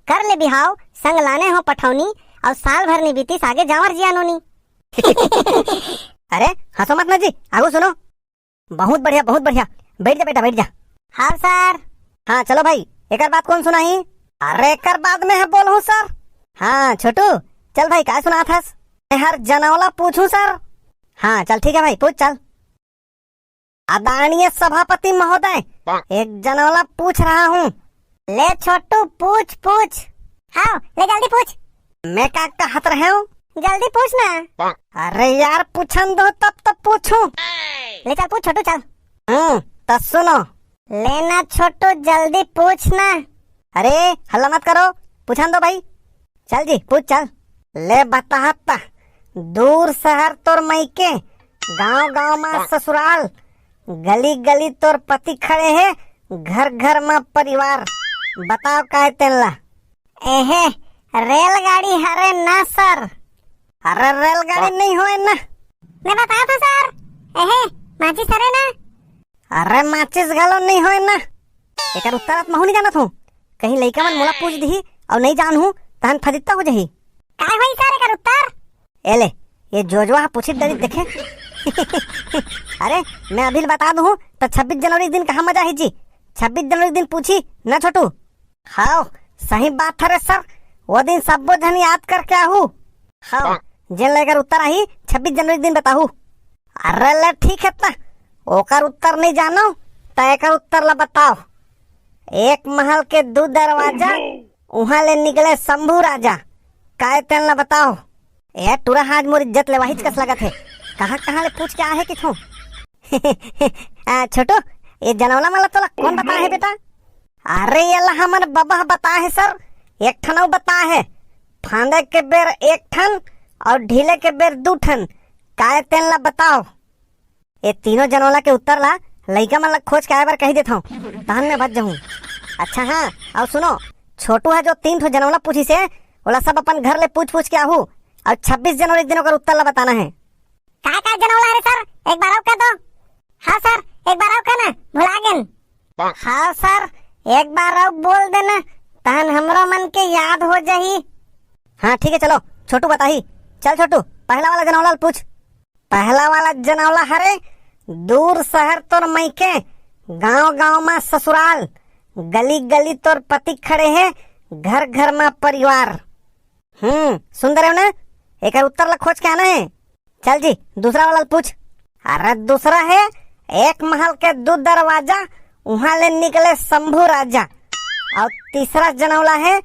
कर ले बिहाव संग लाने हो पठौनी और साल भर नहीं बीतीस आगे जावर जिया नोनी। अरे हंसो मत ना जी, आगो सुनो। बहुत बढ़िया बहुत बढ़िया, बैठ जा बेटा बैठ जा। हाँ सर। हाँ चलो भाई, एक बात कौन सुनाई? अरे एक बाद में है बोलूं सर। हाँ छोटू चल भाई, क्या सुना था? हर जनौला पूछूं सर? हाँ चल ठीक है भाई, पूछ चल। आदरणीय सभापति महोदय, एक जनौला पूछ रहा हूँ। ले छोटू पूछ पूछ। हाँ ले जल्दी पूछ। मैं क्या कहत रहे हूँ? जल्दी पूछ ना। अरे यार पूछन दो तब तो पूछूं। ले चल पूछ छोटू चल। तो सुनो। लेना छोटू जल्दी पूछना। अरे हल्ला मत करो, पूछन दो भाई। चल जी पूछ चल। ले बताता, दूर शहर तोर मायके, गांव गांव में ससुराल, गली गली तोर पति खड़े है, घर घर में परिवार। बताओ काय तेनला? एहे रेलगाड़ी हरे ना सर। अरे रेलगाड़ी नहीं होए ना। मैं बताया था सर। एहे माचिस हरे ना। अरे माचिस घलो नहीं होए ना। एकर उत्तर महू नहीं जानत हूँ। कहीं लइका मन मोला पूछ दी और नहीं जान हूँ तहन फदित्ता हो जही। काय होई सर एकर उत्तर? एले ये जोजवा पूछी दरी देखे। अरे मैं अभी बता दूं तो 26 जनवरी दिन कहाँ मजा है जी। 26 जनवरी दिन पूछी ना छोटू। हाँ सही बात है रे सर, वो दिन सब जन याद कर क्या हूँ। हाँ जिन लेकर उत्तर आई 26 जनवरी दिन बताहू। अरे ले ठीक है ता, ओकर उत्तर नहीं जानो तो एकर उत्तर ला बताओ। एक महल के दो दरवाजा, वहाँ ले निकले शंभू राजा। काय तेन ला बताओ। ए तुरा आज मोर इज्जत ले वाहिज कस लगत है। कहाँ कहाँ ले पूछ के आए किथों? छोटू ये जनौला माला तोला कौन बताया है बेटा? अरे ये ला हमर बाबा बताया है सर। एक ठन बताया है, फांदे के बेर एक ठन और ढीले के बेर दो ठन। काय तेन ला बताओ। ये तीनों जनौला के उत्तर ला लइका मन ला खोज के आए बार कही देता हूँ, तहन में बच जाऊँ। अच्छा हाँ और सुनो, छोटू है जो 3 ठो जनौला पूछी से ओला सब अपन घर ले पूछ पूछ के आहू और 26 जनवरी दिन ओकर उत्तर ला बताना है। का जनौला है सर? एक बार और कह दो। हाँ सर एक बार और कहना, भुला गेन। हाँ सर एक बार और बोल देना तहन हमरो मन के याद हो जाही। हाँ ठीक है चलो छोटू बताही। चल छोटू पहला वाला जनौला पूछ। पहला वाला जनौला हरे, दूर शहर तोर मायके, गांव गांव में ससुराल, गली गली तोर पति खड़े है, घर घर में परिवार। सुंदर है ना। एक उत्तर ला खोज के आना है। चल जी दूसरा वाला पूछ। अरे दूसरा है, एक महल के 2 दरवाजा, वहाँ ले निकले शंभू राजा। और तीसरा जनौला है,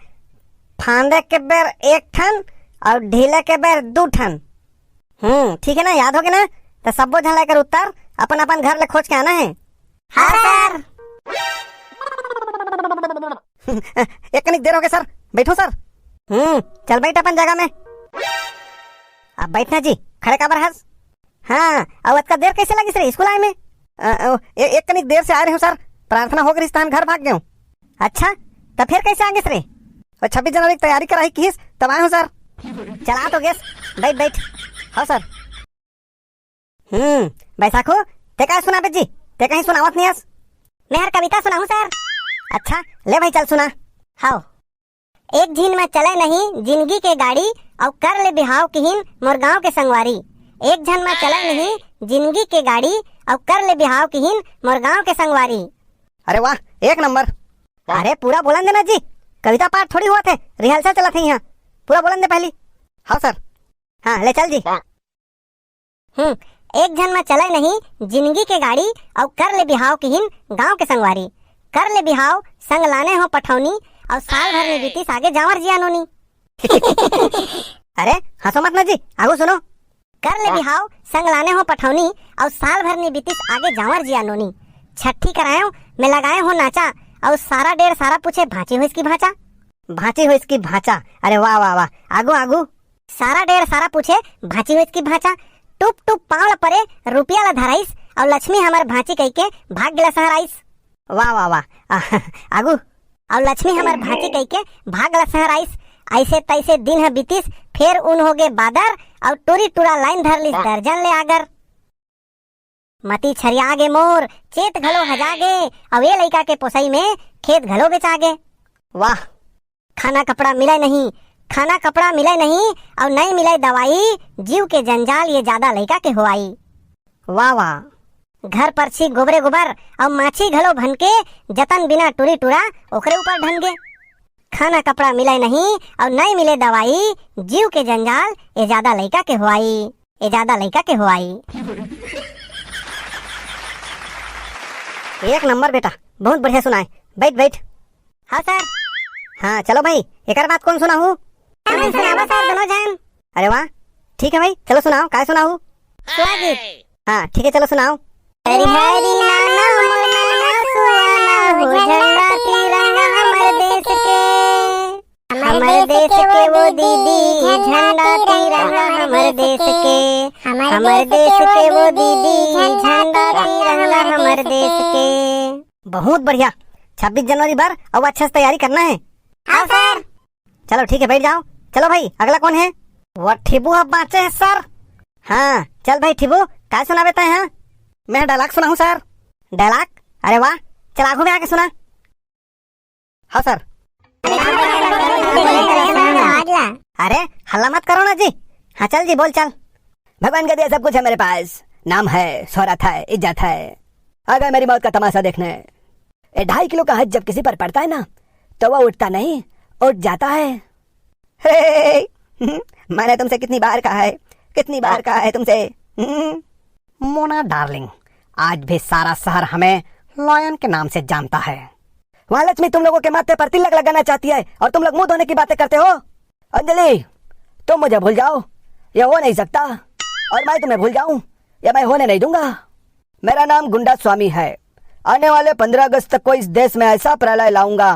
फांदे के बेर एक ठन और ढीले के बेर 2 ठन। ठीक है ना, याद हो गया ना? तो सबो जन लेकर उत्तर अपन अपन घर ले खोज के आना है। हाँ सर। एक कनिक देर हो गया सर, बैठो सर। चल बैठ अपन जगह में। अब बैठना जी, खड़े काबर हंस। हाँ अब इतना देर कैसे लगी सर स्कूल आए में? एक कनिक देर से आ रहे हूँ सर, प्रार्थना हो गई इस टाइम घर भाग गए हूँ। अच्छा तब फिर कैसे आगे सर? 26 जनवरी की तैयारी कराई किस तब आए हूँ सर। चला तो गेस, बैठ बैठ। हाँ सर। बैसाखो ते का सुना बेजी? ते कहीं सुनावत नहीं हस? मैं हर कविता सुनाऊं सर। अच्छा ले भाई चल सुना। हाँ एक झीन में चले नहीं जिंदगी के गाड़ी और कर ले बिहाव किहिन मोर गाँव के संगवारी। एक झन में चले नहीं जिंदगी के गाड़ी और कर ले बिहाव किहिन मोर गाँव के संगवारी। अरे वाह एक नंबर। अरे पूरा बोलन देना जी, कविता पाठ थोड़ी हुआ थे, रिहर्सल चला थे यहाँ। पूरा बोलन दे पहली। हाँ सर। हाँ ले चल जी। एक झन में चले नहीं जिंदगी के गाड़ी और कर ले बिहाव किहिन गाँव के संगवारी। कर ले बिहाव संग लाने हो पठौनी और साल भर में बीतीस आगे जावर जिया नोनी। अरे हंसो मत ना जी, आगो सुनो। कर ले बिहाव संग लाने हो पठौनी और साल भर में बीतीस आगे जावर जिया नोनी। छठी कराए मैं लगाए हो नाचा और सारा डेढ़ सारा पूछे भांची हो इसकी भाचा। भांची हो इसकी भाचा। अरे वाह वाह वाह, आगो आगो। सारा डेढ़ सारा पूछे भांची हो इसकी भाचा। टुप टुप पाँव परे रुपया ला धराइस और लक्ष्मी हमार भांची कह के भाग गिला शहर आइस। वाह वाह वाह, आगू। और लक्ष्मी हमार भांची कह के भाग गिला शहर आइस। ऐसे तैसे दिन है बीतीस, फिर उन हो गए बादर और टूरी टूरा लाइन धर लिस दर्जन ले आगर। मती छरिया गे मोर चेत घलो हजागे और ये लइका के पोसई में खेत घलो बेचागे। वाह खाना कपड़ा मिले नहीं, खाना कपड़ा मिले नहीं और नहीं मिले दवाई, जीव के जंजाल ये ज्यादा लइका के होआई। वाह वाह। घर परछी गोबरे गोबर और माछी घलो भनके, जतन बिना टूरी टूरा ओकरे ऊपर ढनगे। खाना कपड़ा मिले नहीं और नहीं मिले दवाई, जीव के जंजाल ये ज्यादा लइका के होआई, ये ज्यादा लइका के होआई। एक नंबर बेटा, बहुत बढ़िया सुनाए। बैठ बैठ। हाँ सर। हाँ चलो भाई, एक बात कौन सुनाऊ? सुनावा सर दोनों जन। अरे वाह, ठीक है भाई, चलो सुनाओ, काय सुनाऊ? स्वागत। हाँ ठीक है, चलो सुनाओ। हरी हरी नाना मोर नाना सुहाना हो, झंडा तिरंगा हमर देश के, हमर देश के वो दीदी, झंडा तिरंगा हमर देश के, हमर देश के वो दीदी, झंडा तिरंगा हमर देश के। बहुत बढ़िया। 26 जनवरी भर अब अच्छे से तैयारी करना है। हाँ सर। चलो ठीक है, बैठ जाओ। चलो भाई, अगला कौन है? वो ठिबू अब बाँचे हैं सर। हाँ चल भाई ठिबू, क्या सुना बेता है? मैं डायलॉग सुनाऊं सर? डायलॉग? अरे वाह, चल आगू में आके सुना। हाँ सर। अरे हल्ला मत करो ना जी। हाँ चल जी, बोल चल। भगवान का दिया सब कुछ है मेरे पास, नाम है, शोहरत है, इज्जत है। आ गए मेरी मौत का तमाशा देखने। 2.5 किलो का हज जब किसी पर पड़ता है ना, तो वह उठता नहीं, उठ जाता है। हे, मैंने तुमसे कितनी बार कहा है, कितनी बार कहा है तुमसे। मोना डार्लिंग, आज भी सारा शहर हमें लॉयन के नाम से जानता है। वहाँ लक्ष्मी तुम लोगों के माथे पर तिलक लगाना चाहती है और तुम लोग मुंह धोने की बातें करते हो। अंजलि, तुम मुझे भूल जाओ, यह हो नहीं सकता। और मैं तुम्हें भूल जाऊं, यह मैं होने नहीं दूंगा। मेरा नाम गुंडा स्वामी है। आने वाले 15 अगस्त तक को इस देश में ऐसा प्रलय लाऊंगा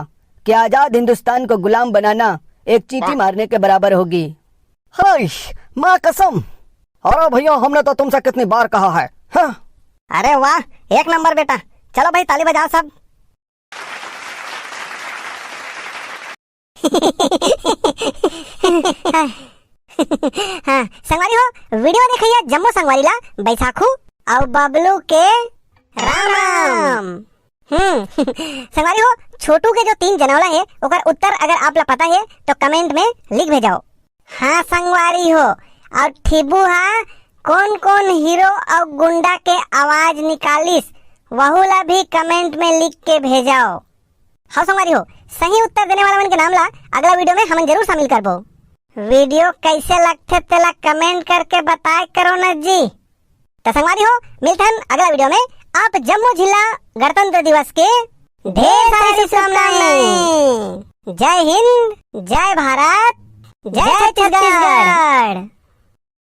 कि आजाद हिंदुस्तान को गुलाम बनाना एक चींटी मारने के बराबर होगी। हर्ष, माँ कसम। अरे भैया, हमने तो तुमसे कितनी बार कहा है। हाँ। अरे वाह, एक नंबर बेटा। चलो भाई, ताली बजाओ सब। हाँ संगवारी हो, वीडियो देखिए जम्मू संगवारी ला बैसाखू और बबलू के राम राम। संगवारी हो, छोटू के जो 3 जनौला है ओकर उत्तर अगर आप ला पता है तो कमेंट में लिख भेजाओ। हाँ संगवारी हो, और ठिबू हा कौन कौन हीरो और गुंडा के आवाज निकालिस वहू ला भी कमेंट में लिख के भेजाओ। हाँ संगवारी हो, सही उत्तर देने वाला मन के नाम ला अगला वीडियो में हम जरूर शामिल करबो। वीडियो कैसे लगते तेला कमेंट करके बताए करो न जी। तो संगवारी हो, मिलते हैं अगला वीडियो में। आप जम्मू जिला गणतंत्र दिवस के ढेर सारी शुभकामनाएं। जय हिंद, जय भारत, जय छत्तीसगढ़।